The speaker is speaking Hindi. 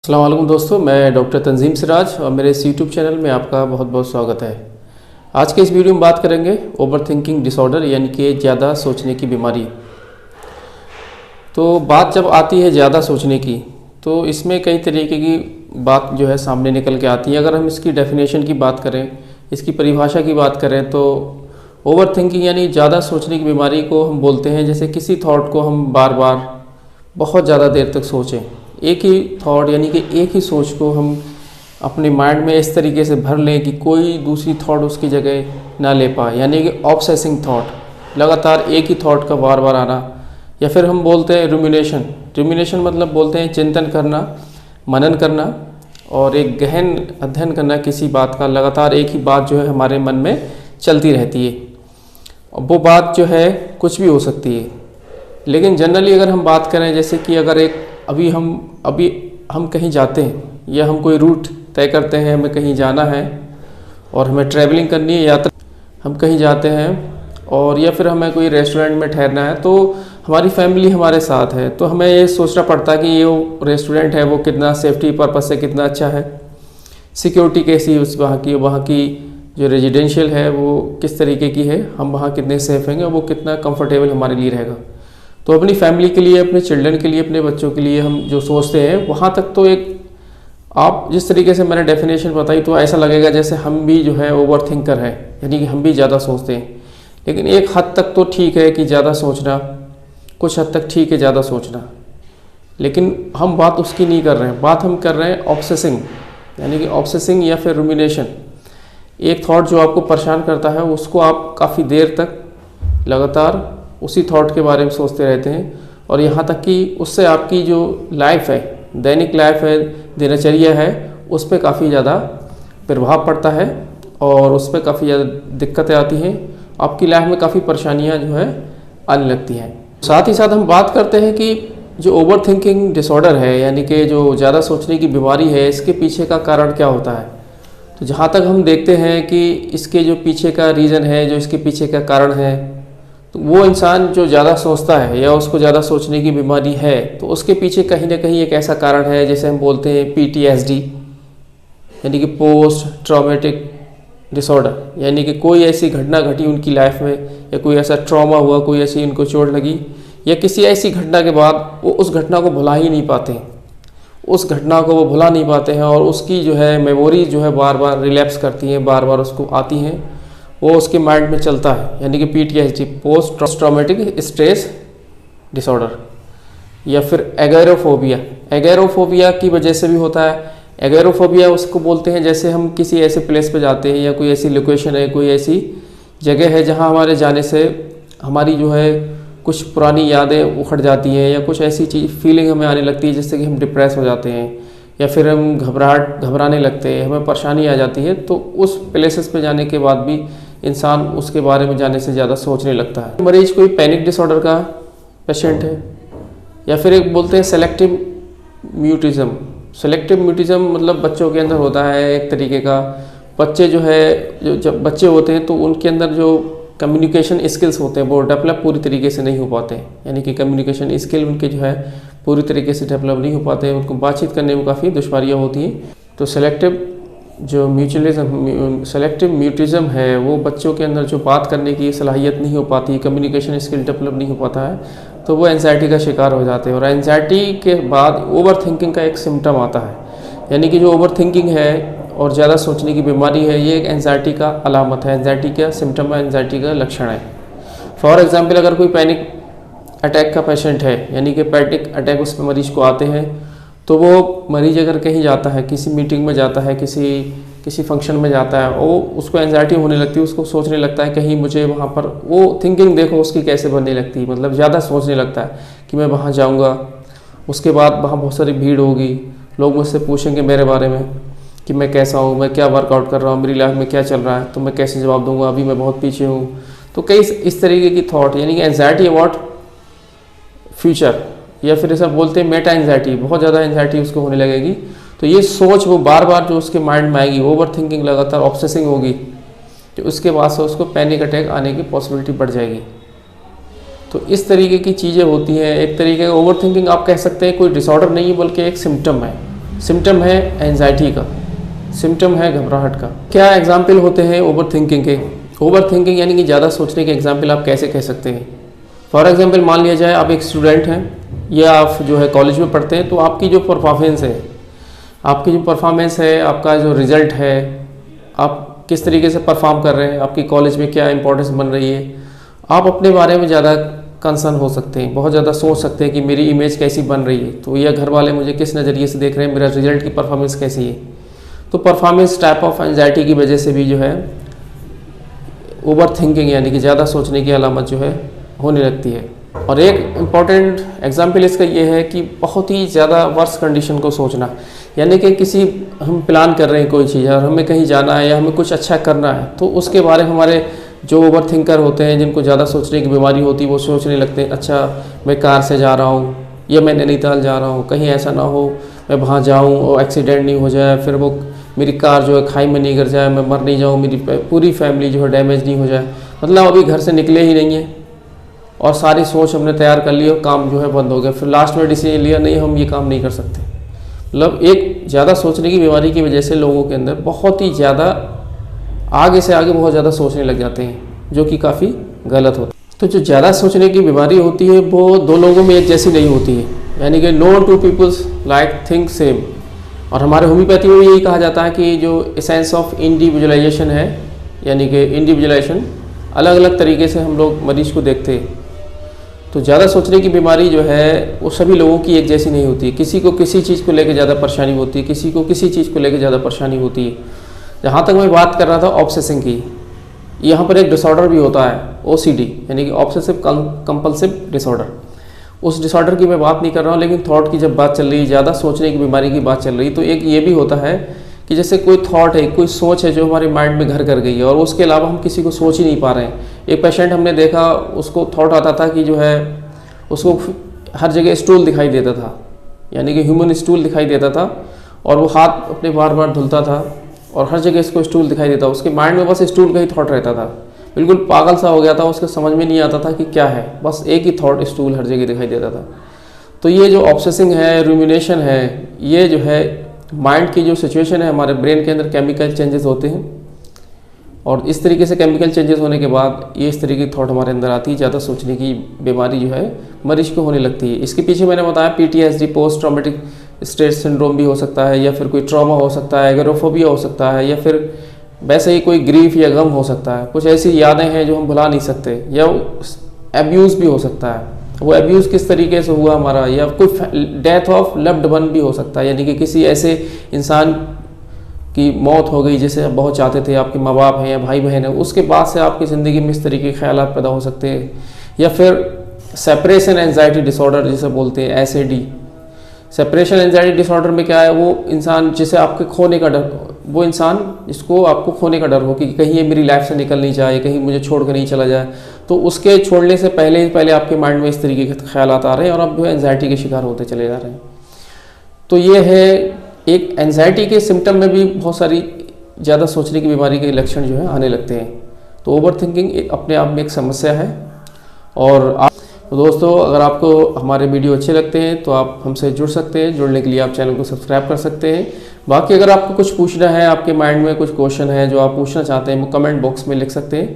अस्सलाम वालेकुम दोस्तों, मैं डॉक्टर तंजीम सिराज और मेरे इस यूट्यूब चैनल में आपका बहुत बहुत स्वागत है। आज के इस वीडियो में बात करेंगे ओवर थिंकिंग डिसऑर्डर यानी कि ज़्यादा सोचने की बीमारी। तो बात जब आती है ज़्यादा सोचने की तो इसमें कई तरीके की बात जो है सामने निकल के आती है। अगर हम इसकी डेफिनेशन की बात करें, इसकी परिभाषा की बात करें तो ओवर थिंकिंग यानी ज़्यादा सोचने की बीमारी को हम बोलते हैं जैसे किसी थॉट को हम बार बार बहुत ज़्यादा देर तक सोचें। एक ही थॉट यानी कि एक ही सोच को हम अपने माइंड में इस तरीके से भर लें कि कोई दूसरी थॉट उसकी जगह ना ले पाए, यानी कि ऑब्सेसिंग थॉट, लगातार एक ही थॉट का बार बार आना। या फिर हम बोलते हैं रुमिनेशन। रुमिनेशन मतलब बोलते हैं चिंतन करना, मनन करना और एक गहन अध्ययन करना किसी बात का। लगातार एक ही बात जो है हमारे मन में चलती रहती है। वो बात जो है कुछ भी हो सकती है, लेकिन जनरली अगर हम बात करें जैसे कि अगर एक अभी हम कहीं जाते हैं या हम कोई रूट तय करते हैं, हमें कहीं जाना है और हमें ट्रैवलिंग करनी है, यात्रा, हम कहीं जाते हैं और या फिर हमें कोई रेस्टोरेंट में ठहरना है तो हमारी फैमिली हमारे साथ है, तो हमें ये सोचना पड़ता है कि ये रेस्टोरेंट है वो कितना सेफ्टी पर्पस से कितना अच्छा है, सिक्योरिटी कैसी है उस वहाँ की जो रेजिडेंशियल है वो किस तरीके की है, हम वहाँ कितने सेफ हैं, वो कितना कंफर्टेबल हमारे लिए रहेगा। तो अपनी फैमिली के लिए, अपने चिल्ड्रन के लिए, अपने बच्चों के लिए हम जो सोचते हैं वहाँ तक तो एक आप जिस तरीके से मैंने डेफिनेशन बताई तो ऐसा लगेगा जैसे हम भी जो है ओवर थिंकर हैं, यानी कि हम भी ज़्यादा सोचते हैं। लेकिन एक हद तक तो ठीक है कि ज़्यादा सोचना, कुछ हद तक ठीक है ज़्यादा सोचना, लेकिन हम बात उसकी नहीं कर रहे हैं। बात हम कर रहे हैं ऑब्सेसिंग, यानी कि ऑब्सेसिंग या फिर रुमिनेशन। एक थॉट जो आपको परेशान करता है उसको आप काफ़ी देर तक लगातार उसी थॉट के बारे में सोचते रहते हैं और यहाँ तक कि उससे आपकी जो लाइफ है, दैनिक लाइफ है, दिनचर्या है, उस पर काफ़ी ज़्यादा प्रभाव पड़ता है और उस पर काफ़ी ज़्यादा दिक्कतें आती हैं। आपकी लाइफ में काफ़ी परेशानियाँ जो है आने लगती हैं। साथ ही साथ हम बात करते हैं कि जो ओवर थिंकिंग डिसऑर्डर है यानी कि जो ज़्यादा सोचने की बीमारी है, इसके पीछे का कारण क्या होता है। तो जहाँ तक हम देखते हैं कि इसके जो पीछे का रीज़न है, जो इसके पीछे का कारण है, तो वो इंसान जो ज़्यादा सोचता है या उसको ज़्यादा सोचने की बीमारी है तो उसके पीछे कहीं ना कहीं एक ऐसा कारण है जैसे हम बोलते हैं PTSD यानी कि पोस्ट ट्रॉमेटिक डिसऑर्डर, यानी कि कोई ऐसी घटना घटी उनकी लाइफ में या कोई ऐसा ट्रॉमा हुआ, कोई ऐसी उनको चोट लगी या किसी ऐसी घटना के बाद वो उस घटना को भुला ही नहीं पाते हैं, उस घटना को वो भुला नहीं पाते हैं और उसकी जो है मेमोरी जो है बार बार रिलैप्स करती हैं, बार बार उसको आती हैं, वो उसके माइंड में चलता है, यानी कि PTSD post traumatic stress disorder. या फिर एगोरोफोबिया, एगोरोफोबिया की वजह से भी होता है। एगोरोफोबिया उसको बोलते हैं जैसे हम किसी ऐसे प्लेस पे जाते हैं या कोई ऐसी लोकेशन है, कोई ऐसी जगह है जहाँ हमारे जाने से हमारी जो है कुछ पुरानी यादें उखड़ जाती हैं या कुछ ऐसी चीज़ फीलिंग हमें आने लगती है जिससे कि हम डिप्रेस हो जाते हैं या फिर हम घबराने लगते हैं, हमें परेशानी आ जाती है। तो उस प्लेसेस पे जाने के बाद भी इंसान उसके बारे में जाने से ज़्यादा सोचने लगता है। मरीज कोई पैनिक डिसऑर्डर का पेशेंट है या फिर एक बोलते हैं सेलेक्टिव म्यूटिज्म। सेलेक्टिव म्यूटिज्म मतलब बच्चों के अंदर होता है एक तरीके का। बच्चे जो है जब बच्चे होते हैं तो उनके अंदर जो कम्युनिकेशन स्किल्स होते हैं वो डेवलप पूरी तरीके से नहीं हो पाते हैं, यानी कि कम्युनिकेशन स्किल उनके जो है पूरी तरीके से डेवलप नहीं हो पाते हैं, उनको बातचीत करने में काफ़ी दुश्वारियाँ होती हैं। तो सेलेक्टिव म्यूटिज्म है वो बच्चों के अंदर जो बात करने की सलाहियत नहीं हो पाती, कम्युनिकेशन स्किल डेवलप नहीं हो पाता है, तो वो एंजाइटी का शिकार हो जाते हैं। और एंजाइटी के बाद ओवर थिंकिंग का एक सिम्टम आता है, यानी कि जो ओवर थिंकिंग है और ज़्यादा सोचने की बीमारी है ये एक एंजाइटी का अलामत है, एंजाइटी का सिम्टम है, एंजाइटी का लक्षण है। फॉर एग्जाम्पल अगर कोई पैनिक अटैक का पेशेंट है, यानी कि पैनिक अटैक उस मरीज को आते हैं, तो वो मरीज अगर कहीं जाता है, किसी मीटिंग में जाता है, किसी फंक्शन में जाता है, वो उसको एंजाइटी होने लगती है, उसको सोचने लगता है कहीं मुझे वहाँ पर, वो थिंकिंग देखो उसकी कैसे बनने लगती है, मतलब ज़्यादा सोचने लगता है कि मैं वहाँ जाऊँगा, उसके बाद वहाँ बहुत सारी भीड़ होगी, लोग मुझसे पूछेंगे मेरे बारे में कि मैं कैसा हूँ, मैं क्या वर्कआउट कर रहा हूँ, मेरी लाइफ में क्या चल रहा है, तो मैं कैसे जवाब दूँगा, अभी मैं बहुत पीछे हूँ। तो कई इस तरीके की थॉट, यानी कि एंजाइटी अबाउट फ्यूचर, या फिर ऐसा बोलते हैं मेटा एंजाइटी, बहुत ज़्यादा एंजाइटी उसको होने लगेगी। तो ये सोच वो बार बार जो उसके माइंड में आएगी, ओवर थिंकिंग लगातार ऑब्सेसिंग होगी, तो उसके बाद से उसको पैनिक अटैक आने की पॉसिबिलिटी बढ़ जाएगी। तो इस तरीके की चीज़ें होती हैं। एक तरीके का ओवर थिंकिंग आप कह सकते हैं कोई डिसऑर्डर नहीं है बल्कि एक सिम्टम है, सिम्टम है एंजाइटी का, सिम्टम है घबराहट का। क्या एग्जाम्पल होते हैं ओवर थिंकिंग के? ओवर थिंकिंग यानी कि ज़्यादा सोचने के एग्जाम्पल आप कैसे कह सकते हैं? फॉर एग्जाम्पल मान लिया जाए आप एक स्टूडेंट हैं या आप जो है कॉलेज में पढ़ते हैं, तो आपकी जो परफॉर्मेंस है, आपका जो रिज़ल्ट है, आप किस तरीके से परफॉर्म कर रहे हैं, आपकी कॉलेज में क्या इंपॉर्टेंस बन रही है, आप अपने बारे में ज़्यादा कंसर्न हो सकते हैं, बहुत ज़्यादा सोच सकते हैं कि मेरी इमेज कैसी बन रही है, तो यह घर वाले मुझे किस नज़रिए से देख रहे हैं, मेरा रिजल्ट की परफॉर्मेंस कैसी है। तो परफॉर्मेंस टाइप ऑफ एंजाइटी की वजह से भी जो है ओवर थिंकिंग यानी कि ज़्यादा सोचने की अलामत जो है होने लगती है। और एक इम्पॉर्टेंट एग्जाम्पल इसका ये है कि बहुत ही ज़्यादा वर्स कंडीशन को सोचना, यानी कि किसी हम प्लान कर रहे हैं कोई चीज़ और हमें कहीं जाना है या हमें कुछ अच्छा करना है, तो उसके बारे में हमारे जो ओवर थिंकर होते हैं, जिनको ज़्यादा सोचने की बीमारी होती है, वो सोचने लगते हैं अच्छा मैं कार से जा रहा हूँ या मैं नैनीताल जा रहा हूँ, कहीं ऐसा ना हो मैं वहाँ जाऊँ और एक्सीडेंट नहीं हो जाए, फिर वो मेरी कार जो है खाई में नहीं गिर जाए, मैं मर नहीं जाऊँ, मेरी पूरी फैमिली जो है डैमेज नहीं हो जाए। मतलब अभी घर से निकले ही नहीं है और सारी सोच हमने तैयार कर ली और काम जो है बंद हो गया, फिर लास्ट में डिसीजन लिया नहीं हम ये काम नहीं कर सकते। मतलब एक ज़्यादा सोचने की बीमारी की वजह से लोगों के अंदर बहुत ही ज़्यादा आगे से आगे बहुत ज़्यादा सोचने लग जाते हैं, जो कि काफ़ी गलत होता है। तो जो ज़्यादा सोचने की बीमारी होती है वो दो लोगों में एक जैसी नहीं होती है, यानी कि no two peoples like think same. और हमारे होम्योपैथी में यही कहा जाता है कि जो एसेंस ऑफ इंडिविजुअलाइजेशन है, यानी कि इंडिविजुअलाइजेशन अलग अलग तरीके से हम लोग मरीज को देखते हैं। तो ज़्यादा सोचने की बीमारी जो है वो सभी लोगों की एक जैसी नहीं होती है, किसी को किसी चीज़ को लेकर ज़्यादा परेशानी होती है, किसी को किसी चीज़ को लेकर ज़्यादा परेशानी होती है। जहाँ तक मैं बात कर रहा था ऑब्सेसिंग की, यहाँ पर एक डिसऑर्डर भी होता है OCD यानी कि ऑब्सेसिव कंपल्सिव डिसऑर्डर। उस डिसऑर्डर की मैं बात नहीं कर रहा हूँ, लेकिन थॉट की जब बात चल रही है, ज़्यादा सोचने की बीमारी की बात चल रही है, तो एक ये भी होता है कि जैसे कोई थॉट है, कोई सोच है जो हमारे माइंड में घर कर गई है और उसके अलावा हम किसी को सोच ही नहीं पा रहे हैं। एक पेशेंट हमने देखा, उसको थॉट आता था कि जो है उसको हर जगह स्टूल दिखाई देता था, यानी कि ह्यूमन स्टूल दिखाई देता था और वो हाथ अपने बार बार धुलता था और हर जगह इसको स्टूल दिखाई देता, उसके माइंड में बस स्टूल का ही थॉट रहता था, बिल्कुल पागल सा हो गया था, उसके समझ में नहीं आता था कि क्या है, बस एक ही थॉट स्टूल हर जगह दिखाई देता था। तो ये जो ऑब्सेसिंग है, रूमिनेशन है, ये जो है माइंड की जो सिचुएशन है, हमारे ब्रेन के अंदर केमिकल चेंजेस होते हैं और इस तरीके से केमिकल चेंजेस होने के बाद ये इस तरीके की थॉट हमारे अंदर आती है, ज़्यादा सोचने की बीमारी जो है मरीज को होने लगती है। इसके पीछे मैंने बताया PTSD post traumatic stress syndrome भी हो सकता है, या फिर कोई ट्रॉमा हो सकता है, एगोराफोबिया हो सकता है, या फिर वैसे ही कोई ग्रीफ या गम हो सकता है, कुछ ऐसी यादें हैं जो हम भुला नहीं सकते, या एब्यूज़ भी हो सकता है। वो एब्यूज़ किस तरीके से हुआ हमारा, या कोई डेथ ऑफ लव्ड वन भी हो सकता है, यानी कि किसी ऐसे इंसान की मौत हो गई जिसे आप बहुत चाहते थे, आपके माँ बाप हैं या भाई बहन है, उसके बाद से आपकी ज़िंदगी में इस तरीके के ख्यालात पैदा हो सकते हैं। या फिर सेपरेशन एंजाइटी डिसऑर्डर जिसे बोलते हैं, SAD। सेपरेशन एंजाइटी डिसऑर्डर में क्या है, वो इंसान जिसे आपके खोने का डर, वो इंसान जिसको आपको खोने का डर हो कि कहीं ये मेरी लाइफ से निकल नहीं जाए, कहीं मुझे छोड़ कर नहीं चला जाए, तो उसके छोड़ने से पहले आपके माइंड में इस तरीके के ख्यालात आ रहे हैं और आप जो है एंजाइटी के शिकार होते चले जा रहे हैं। तो ये है एक एंजाइटी के सिम्टम में भी बहुत सारी ज़्यादा सोचने की बीमारी के लक्षण जो है आने लगते हैं। तो ओवर थिंकिंग अपने आप में एक समस्या है। और तो दोस्तों, अगर आपको हमारे वीडियो अच्छे लगते हैं तो आप हमसे जुड़ सकते हैं। जुड़ने के लिए आप चैनल को सब्सक्राइब कर सकते हैं। बाकी अगर आपको कुछ पूछना है, आपके माइंड में कुछ क्वेश्चन है जो आप पूछना चाहते हैं, वो कमेंट बॉक्स में लिख सकते हैं।